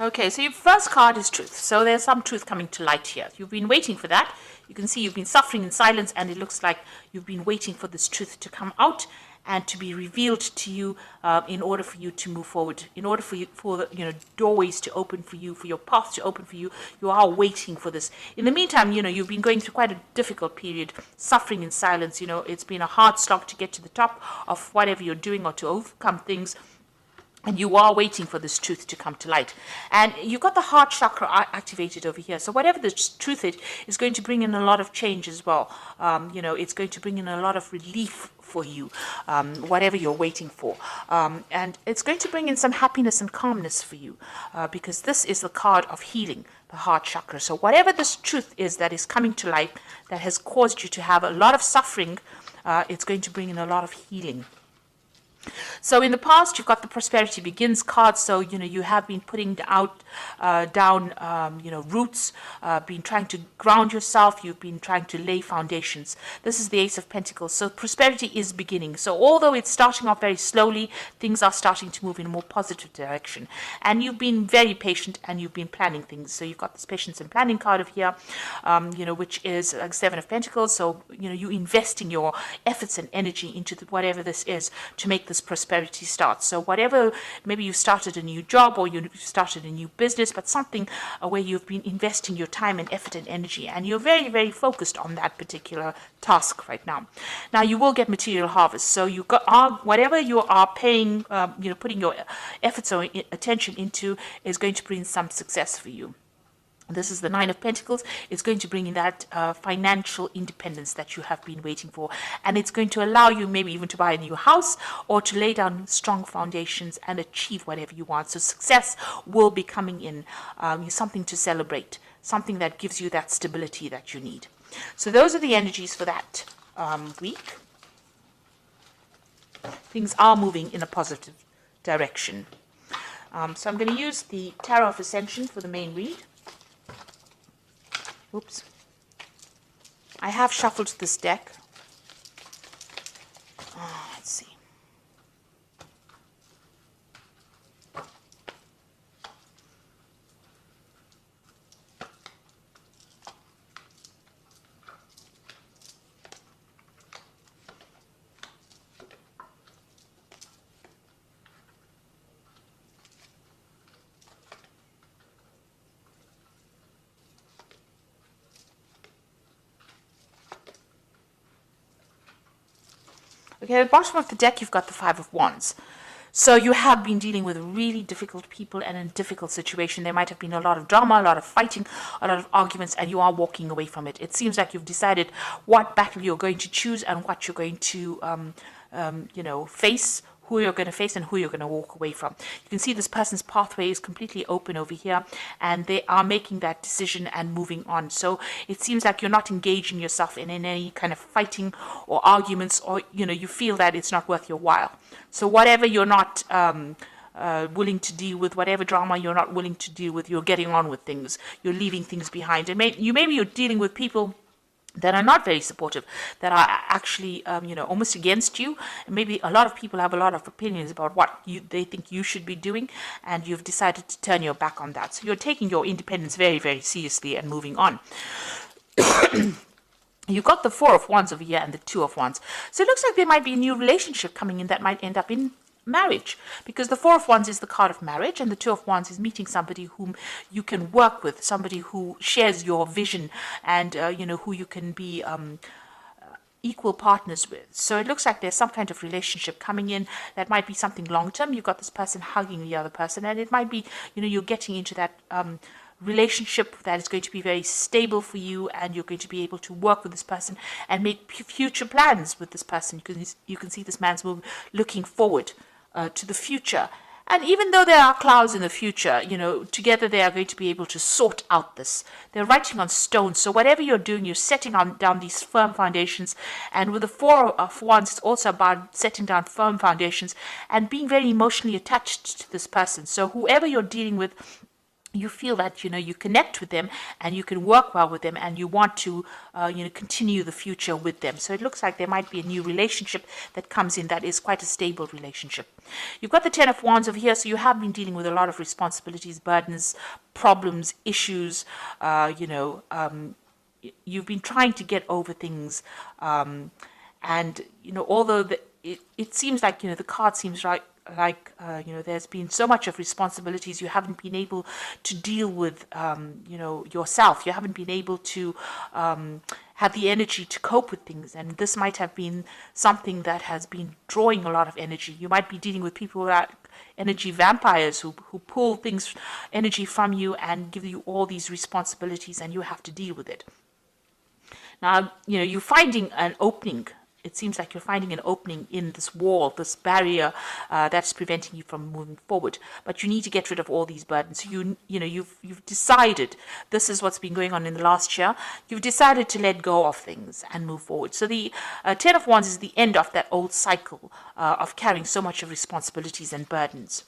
Okay, so your first card is truth. So there's some truth coming to light here. You've been waiting for that. You can see you've been suffering in silence, and it looks like you've been waiting for this truth to come out and to be revealed to you, in order for you to move forward, in order for you, for the, doorways to open for you, for your path to open for you. You are waiting for this. In the meantime, you've been going through quite a difficult period, suffering in silence. It's been a hard slog to get to the top of whatever you're doing or to overcome things. And you are waiting for this truth to come to light. And you've got the heart chakra activated over here. So whatever the truth is going to bring in a lot of change as well. It's going to bring in a lot of relief for you, whatever you're waiting for. And it's going to bring in some happiness and calmness for you, because this is the card of healing, the heart chakra. So whatever this truth is that is coming to light, that has caused you to have a lot of suffering, it's going to bring in a lot of healing. So in the past, you've got the Prosperity Begins card. So, you have been putting down roots, been trying to ground yourself. You've been trying to lay foundations. This is the Ace of Pentacles. So prosperity is beginning. So although it's starting off very slowly, things are starting to move in a more positive direction. And you've been very patient and you've been planning things. So you've got this Patience and Planning card of here, which is like Seven of Pentacles. So, you investing your efforts and energy into whatever this is to make this prosperity start. So whatever, maybe you started a new job or you started a new business, but something where you've been investing your time and effort and energy, and you're very, very focused on that particular task right now. Now you will get material harvest. So you got whatever you are paying, putting your efforts or attention into is going to bring some success for you. This is the Nine of Pentacles. It's going to bring in that financial independence that you have been waiting for. And it's going to allow you maybe even to buy a new house or to lay down strong foundations and achieve whatever you want. So success will be coming in, something to celebrate, something that gives you that stability that you need. So those are the energies for that week. Things are moving in a positive direction. So I'm going to use the Tarot of Ascension for the main read. Oops. I have shuffled this deck. Let's see. Okay, at the bottom of the deck, you've got the Five of Wands. So you have been dealing with really difficult people and in a difficult situation. There might have been a lot of drama, a lot of fighting, a lot of arguments, and you are walking away from it. It seems like you've decided what battle you're going to choose and what you're going to, face, who you're going to face and who you're going to walk away from. You can see this person's pathway is completely open over here, and they are making that decision and moving on. So it seems like you're not engaging yourself in any kind of fighting or arguments, or you feel that it's not worth your while. So whatever you're not willing to deal with, whatever drama you're not willing to deal with, you're getting on with things. You're leaving things behind. And maybe you're dealing with people that are not very supportive, that are actually, almost against you. And maybe a lot of people have a lot of opinions about what they think you should be doing, and you've decided to turn your back on that. So you're taking your independence very, very seriously and moving on. You've got the Four of Wands over here and the Two of Wands. So it looks like there might be a new relationship coming in that might end up in marriage, because the Four of Wands is the card of marriage and the Two of Wands is meeting somebody whom you can work with, somebody who shares your vision and who you can be equal partners with. So it looks like there's some kind of relationship coming in that might be something long term. You've got this person hugging the other person, and it might be you're getting into that relationship that is going to be very stable for you, and you're going to be able to work with this person and make future plans with this person. You can see this man's looking forward to the future. And even though there are clouds in the future, together they are going to be able to sort out this. They're writing on stone. So whatever you're doing, you're setting down these firm foundations. And with the Four of Wands, it's also about setting down firm foundations and being very emotionally attached to this person. So whoever you're dealing with, you feel that you connect with them and you can work well with them, and you want to continue the future with them. So it looks like there might be a new relationship that comes in that is quite a stable relationship. You've got the Ten of Wands over here, so you have been dealing with a lot of responsibilities, burdens, problems, issues. You've been trying to get over things, and although it seems like the card seems there's been so much of responsibilities, you haven't been able to deal with yourself. You haven't been able to have the energy to cope with things, and this might have been something that has been drawing a lot of energy. You might be dealing with people that energy vampires who pull things, energy from you, and give you all these responsibilities, and you have to deal with it. Now, you're finding an opening. It seems like you're finding an opening in this wall, this barrier that's preventing you from moving forward. But you need to get rid of all these burdens. You've decided, this is what's been going on in the last year. You've decided to let go of things and move forward. So the Ten of Wands is the end of that old cycle of carrying so much of responsibilities and burdens.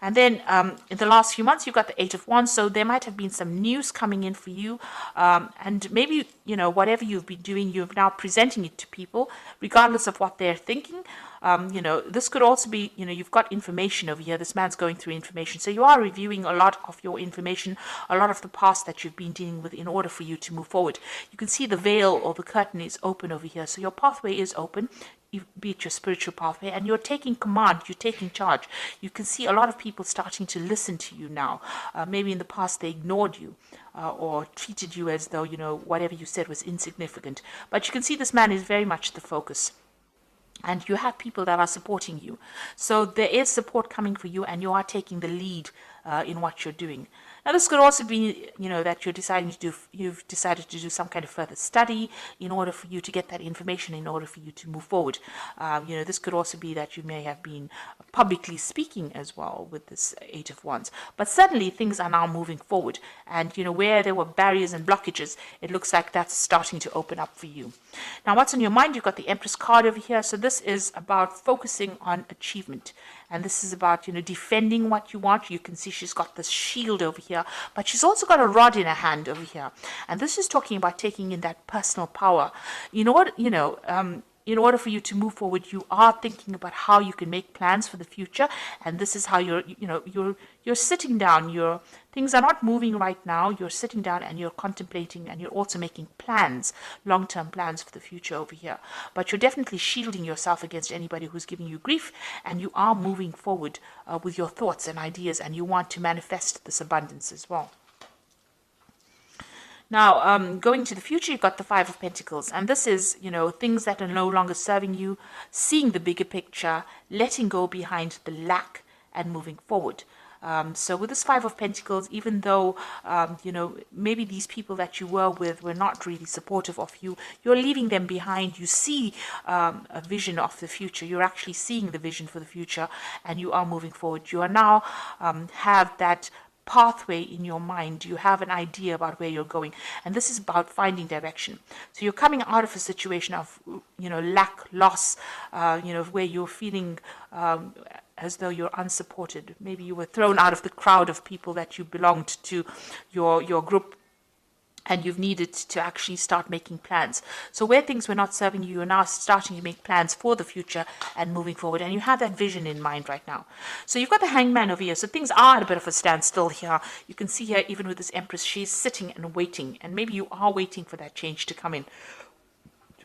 And then in the last few months, you've got the Eight of Wands, so there might have been some news coming in for you. And maybe, whatever you've been doing, you're now presenting it to people, regardless of what they're thinking. This could also be, you've got information over here. This man's going through information. So you are reviewing a lot of your information, a lot of the past that you've been dealing with in order for you to move forward. You can see the veil or the curtain is open over here. So your pathway is open, be it your spiritual pathway, and you're taking command, you're taking charge. You can see a lot of people starting to listen to you now. Maybe in the past they ignored you or treated you as though, whatever you said was insignificant. But you can see this man is very much the focus. And you have people that are supporting you. So there is support coming for you, and you are taking the lead in what you're doing. Now, this could also be, that you've decided to do some kind of further study in order for you to get that information, in order for you to move forward. This could also be that you may have been publicly speaking as well with this Eight of Wands. But suddenly things are now moving forward. And, where there were barriers and blockages, it looks like that's starting to open up for you. Now, what's on your mind? You've got the Empress card over here. So this is about focusing on achievement. And this is about, defending what you want. You can see she's got this shield over here, but she's also got a rod in her hand over here. And this is talking about taking in that personal power. In order for you to move forward, you are thinking about how you can make plans for the future. And this is how you're sitting down. Things are not moving right now. You're sitting down and you're contemplating, and you're also making plans, long-term plans for the future over here. But you're definitely shielding yourself against anybody who's giving you grief, and you are moving forward with your thoughts and ideas, and you want to manifest this abundance as well. Now, going to the future, you've got the Five of Pentacles. And this is, things that are no longer serving you, seeing the bigger picture, letting go behind the lack, and moving forward. So with this Five of Pentacles, even though, maybe these people that you were with were not really supportive of you, you're leaving them behind. You see a vision of the future. You're actually seeing the vision for the future, and you are moving forward. You are now have that pathway in your mind. You have an idea about where you're going, and this is about finding direction. So you're coming out of a situation of lack, loss, where you're feeling as though you're unsupported. Maybe you were thrown out of the crowd of people that you belonged to, your group, and you've needed to actually start making plans. So where things were not serving you, you're now starting to make plans for the future and moving forward. And you have that vision in mind right now. So you've got the Hangman over here. So things are at a bit of a standstill here. You can see here, even with this Empress, she's sitting and waiting. And maybe you are waiting for that change to come in.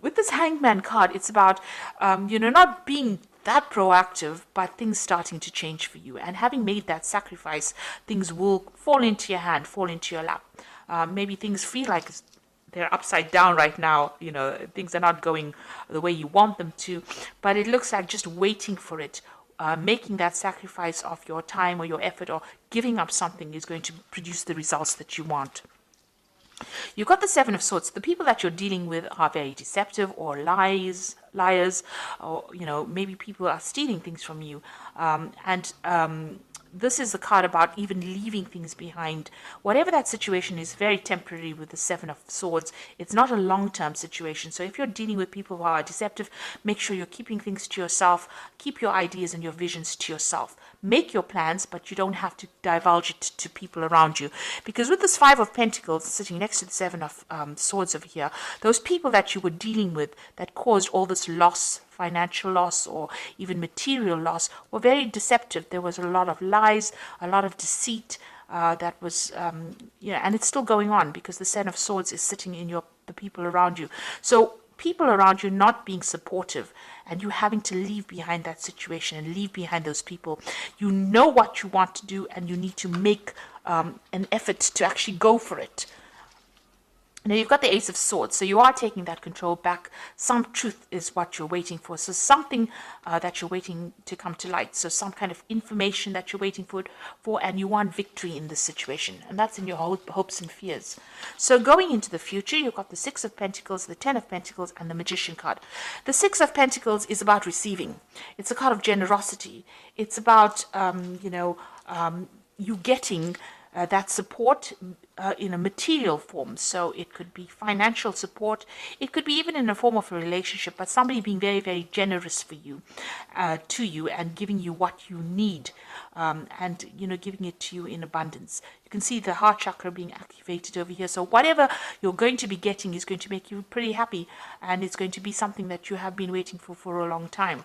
With this Hangman card, it's about, not being that proactive, but things starting to change for you. And having made that sacrifice, things will fall into your hand, fall into your lap. Maybe things feel like they're upside down right now. Things are not going the way you want them to, but it looks like just waiting for it, making that sacrifice of your time or your effort or giving up something is going to produce the results that you want. You've got the Seven of Swords. The people that you're dealing with are very deceptive or liars, or, maybe people are stealing things from you. this is the card about even leaving things behind. Whatever that situation is, very temporary with the Seven of Swords. It's not a long-term situation. So if you're dealing with people who are deceptive, make sure you're keeping things to yourself. Keep your ideas and your visions to yourself. Make your plans, but you don't have to divulge it to people around you. Because with this Five of Pentacles sitting next to the Seven of Swords over here, those people that you were dealing with that caused all this loss, financial loss or even material loss, were very deceptive. There was a lot of lies, a lot of deceit that was, and it's still going on because the Seven of Swords is sitting in the people around you. So people around you not being supportive and you having to leave behind that situation and leave behind those people. You know what you want to do and you need to make an effort to actually go for it. Now you've got the Ace of Swords, so you are taking that control back. Some truth is what you're waiting for. So something that you're waiting to come to light. So some kind of information that you're waiting for, and you want victory in this situation. And that's in your hopes and fears. So going into the future, you've got the Six of Pentacles, the Ten of Pentacles, and the Magician card. The Six of Pentacles is about receiving. It's a card of generosity. It's about, you getting that support in a material form. So it could be financial support. It could be even in a form of a relationship, but somebody being very, very generous for you, to you, and giving you what you need, and giving it to you in abundance. You can see the heart chakra being activated over here. So whatever you're going to be getting is going to make you pretty happy, and it's going to be something that you have been waiting for a long time.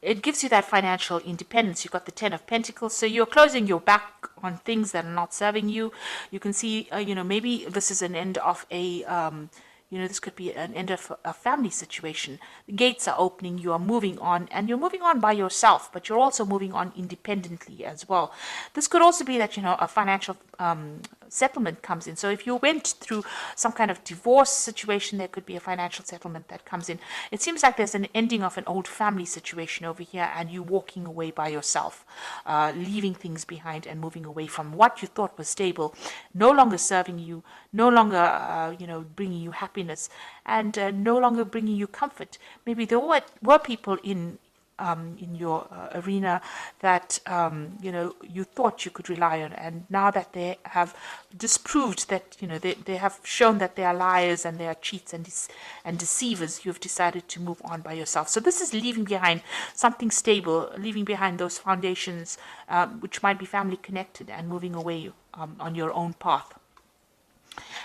It gives you that financial independence. You've got the Ten of Pentacles, so you're closing your back on things that are not serving you. You can see, maybe this is an end of a, this could be an end of a family situation. The gates are opening, you are moving on, and you're moving on by yourself, but you're also moving on independently as well. This could also be that, a financial settlement comes in. So if you went through some kind of divorce situation, there could be a financial settlement that comes in. It seems like there's an ending of an old family situation over here, and you walking away by yourself, leaving things behind and moving away from what you thought was stable, no longer serving you, no longer, bringing you happiness, and no longer bringing you comfort. Maybe there were people in your arena that you thought you could rely on, and now that they have disproved that, they have shown that they are liars and they are cheats and deceivers, you've decided to move on by yourself. So this is leaving behind something stable, leaving behind those foundations which might be family connected, and moving away on your own path.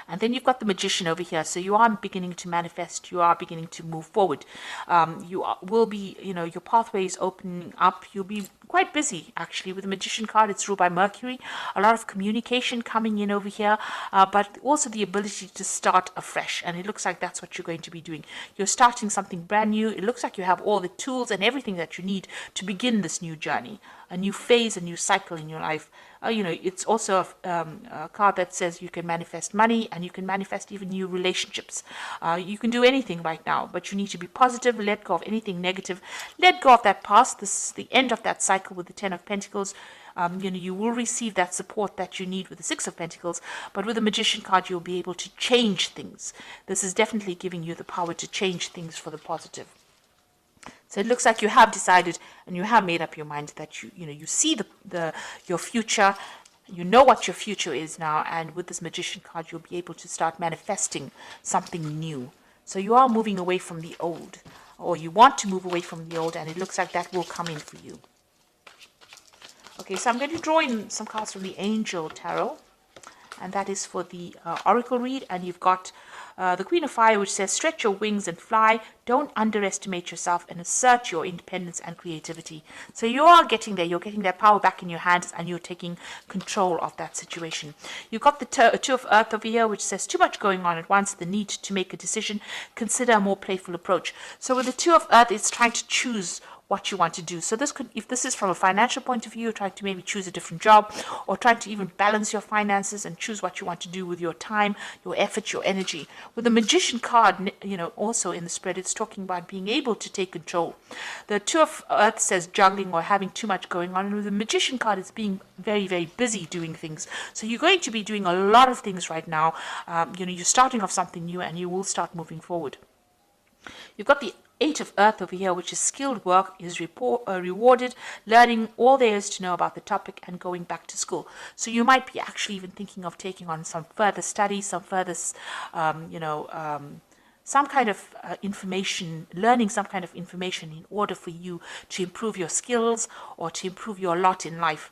And then you've got the Magician over here. So you are beginning to manifest. You are beginning to move forward. Will be, your pathway is opening up. You'll be quite busy, actually. With the Magician card, it's ruled by Mercury. A lot of communication coming in over here, but also the ability to start afresh. And it looks like that's what you're going to be doing. You're starting something brand new. It looks like you have all the tools and everything that you need to begin this new journey, a new phase, a new cycle in your life. It's also a card that says you can manifest money, and you can manifest even new relationships. You can do anything right now, but you need to be positive, let go of anything negative, let go of that past. This is the end of that cycle with the Ten of Pentacles. You will receive that support that you need with the Six of Pentacles, but with the Magician card, you'll be able to change things. This is definitely giving you the power to change things for the positive. So it looks like you have decided and you have made up your mind that you see your future. You know what your future is now, and with this Magician card, you'll be able to start manifesting something new. So you are moving away from the old, or you want to move away from the old, and it looks like that will come in for you. Okay, so I'm going to draw in some cards from the Angel Tarot, and that is for the Oracle read. And you've got the Queen of Fire, which says, stretch your wings and fly. Don't underestimate yourself, and assert your independence and creativity. So you are getting there. You're getting that power back in your hands, and you're taking control of that situation. You've got the Two of Earth over here, which says, too much going on at once, the need to make a decision. Consider a more playful approach. So with the Two of Earth, it's trying to choose what you want to do. So this could, if this is from a financial point of view, trying to maybe choose a different job, or trying to even balance your finances and choose what you want to do with your time, your effort, your energy. With the Magician card, also in the spread, it's talking about being able to take control. The Two of Earth says juggling or having too much going on, and with the Magician card, it's being very, very busy doing things. So you're going to be doing a lot of things right now. You're starting off something new, and you will start moving forward. You've got the Eight of Earth over here, which is skilled work, is rewarded, learning all there is to know about the topic and going back to school. So you might be actually even thinking of taking on some further study, some further, some kind of information, learning some kind of information in order for you to improve your skills or to improve your lot in life.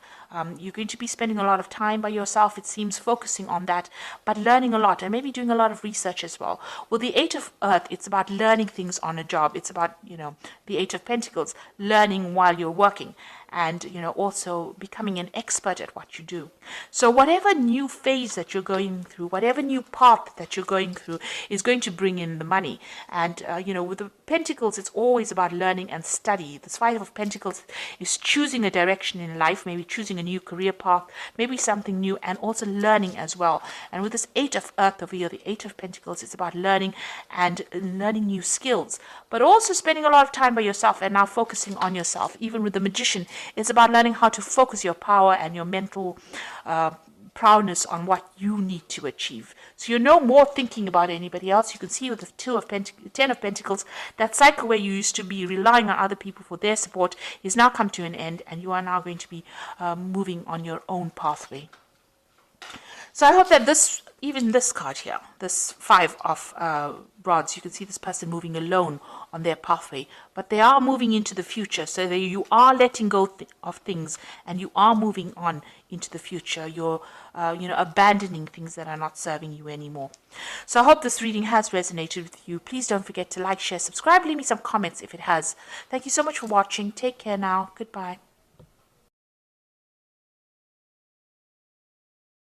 You're going to be spending a lot of time by yourself, it seems, focusing on that, but learning a lot and maybe doing a lot of research as well. Well, the Eight of Earth, it's about learning things on a job. It's about, the Eight of Pentacles, learning while you're working, and also becoming an expert at what you do. So whatever new phase that you're going through, whatever new path that you're going through, is going to bring in the money. And with the Pentacles, it's always about learning and study. This Five of Pentacles is choosing a direction in life, maybe choosing a new career path, maybe something new, and also learning as well. And with this Eight of Earth over here, the Eight of Pentacles, it's about learning and learning new skills, but also spending a lot of time by yourself and now focusing on yourself. Even with the Magician, it's about learning how to focus your power and your mental proudness on what you need to achieve. So you're no more thinking about anybody else. You can see with the Ten of Pentacles, that cycle where you used to be relying on other people for their support is now come to an end, and you are now going to be moving on your own pathway. So I hope that even this card here, this Five of Rods, you can see this person moving alone on their pathway, but they are moving into the future. So you are letting go of things, and you are moving on into the future. You're, abandoning things that are not serving you anymore. So I hope this reading has resonated with you. Please don't forget to like, share, subscribe, leave me some comments if it has. Thank you so much for watching. Take care now. Goodbye.